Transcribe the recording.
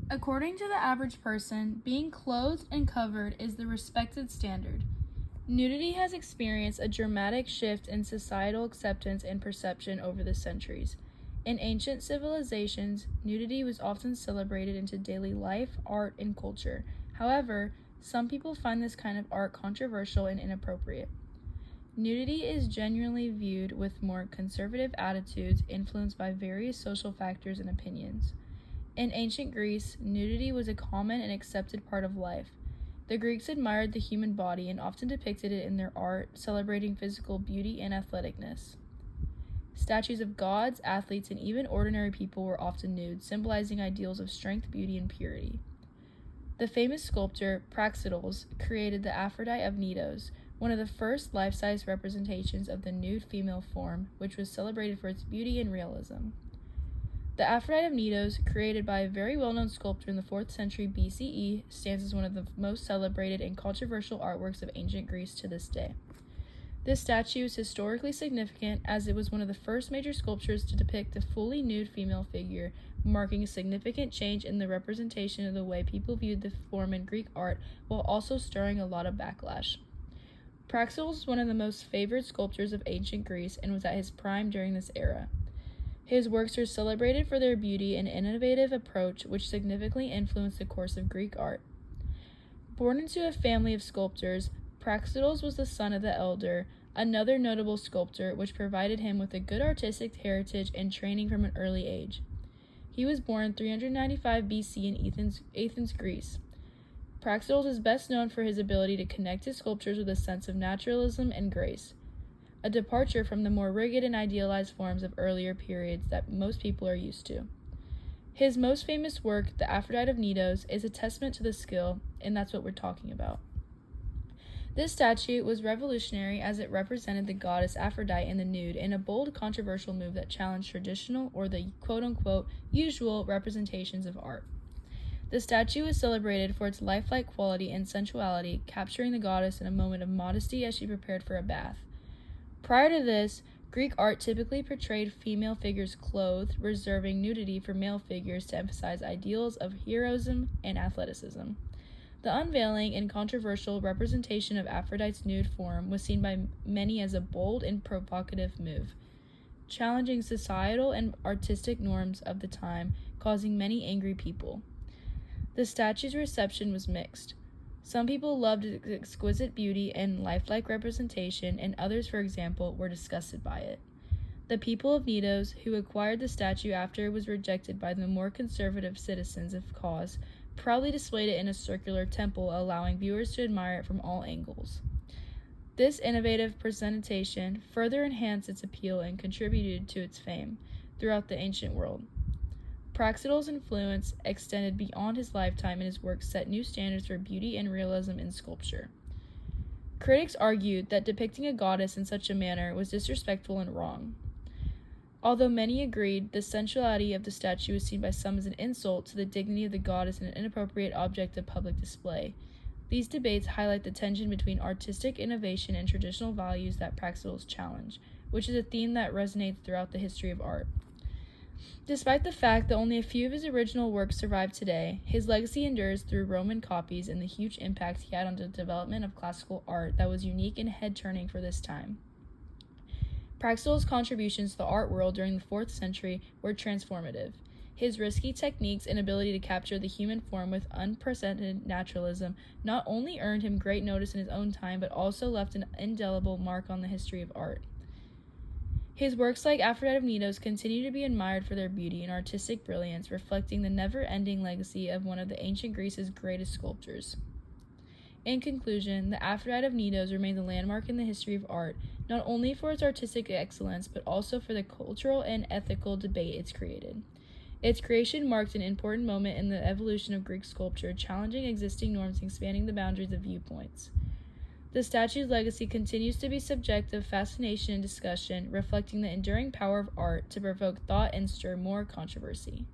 According to the average person, being clothed and covered is the respected standard. Nudity has experienced a dramatic shift in societal acceptance and perception over the centuries. In ancient civilizations, nudity was often celebrated into daily life, art, and culture. However, some people find this kind of art controversial and inappropriate. Nudity is generally viewed with more conservative attitudes influenced by various social factors and opinions. In ancient Greece, nudity was a common and accepted part of life. The Greeks admired the human body and often depicted it in their art, celebrating physical beauty and athleticness. Statues of gods, athletes, and even ordinary people were often nude, symbolizing ideals of strength, beauty, and purity. The famous sculptor Praxiteles created the Aphrodite of Knidos, one of the first life-size representations of the nude female form, which was celebrated for its beauty and realism. The Aphrodite of Knidos, created by a very well-known sculptor in the 4th century BCE, stands as one of the most celebrated and controversial artworks of ancient Greece to this day. This statue is historically significant as it was one of the first major sculptures to depict a fully nude female figure, marking a significant change in the representation of the way people viewed the form in Greek art while also stirring a lot of backlash. Praxiteles was one of the most favored sculptors of ancient Greece and was at his prime during this era. His works are celebrated for their beauty and innovative approach, which significantly influenced the course of Greek art. Born into a family of sculptors, Praxiteles was the son of the elder, another notable sculptor, which provided him with a good artistic heritage and training from an early age. He was born 395 BC in Athens, Greece. Praxiteles is best known for his ability to connect his sculptures with a sense of naturalism and grace, a departure from the more rigid and idealized forms of earlier periods that most people are used to. His most famous work, the Aphrodite of Knidos, is a testament to this skill, and that's what we're talking about. This statue was revolutionary as it represented the goddess Aphrodite in the nude in a bold, controversial move that challenged traditional, or the quote-unquote usual, representations of art. The statue is celebrated for its lifelike quality and sensuality, capturing the goddess in a moment of modesty as she prepared for a bath. Prior to this, Greek art typically portrayed female figures clothed, reserving nudity for male figures to emphasize ideals of heroism and athleticism. The unveiling and controversial representation of Aphrodite's nude form was seen by many as a bold and provocative move, challenging societal and artistic norms of the time, causing many angry people. The statue's reception was mixed. Some people loved its exquisite beauty and lifelike representation, and others, for example, were disgusted by it. The people of Knidos, who acquired the statue after it was rejected by the more conservative citizens of Kos, proudly displayed it in a circular temple, allowing viewers to admire it from all angles. This innovative presentation further enhanced its appeal and contributed to its fame throughout the ancient world. Praxiteles' influence extended beyond his lifetime, and his work set new standards for beauty and realism in sculpture. Critics argued that depicting a goddess in such a manner was disrespectful and wrong. Although many agreed, the sensuality of the statue was seen by some as an insult to the dignity of the goddess and an inappropriate object of public display. These debates highlight the tension between artistic innovation and traditional values that Praxiteles challenged, which is a theme that resonates throughout the history of art. Despite the fact that only a few of his original works survive today, his legacy endures through Roman copies and the huge impact he had on the development of classical art that was unique and head-turning for this time. Praxiteles' contributions to the art world during the 4th century were transformative. His risky techniques and ability to capture the human form with unprecedented naturalism not only earned him great notice in his own time, but also left an indelible mark on the history of art. His works like Aphrodite of Knidos continue to be admired for their beauty and artistic brilliance, reflecting the never-ending legacy of one of the ancient Greece's greatest sculptors. In conclusion, the Aphrodite of Knidos remains a landmark in the history of art, not only for its artistic excellence, but also for the cultural and ethical debate it's created. Its creation marked an important moment in the evolution of Greek sculpture, challenging existing norms and expanding the boundaries of viewpoints. The statue's legacy continues to be subject of fascination and discussion, reflecting the enduring power of art to provoke thought and stir more controversy.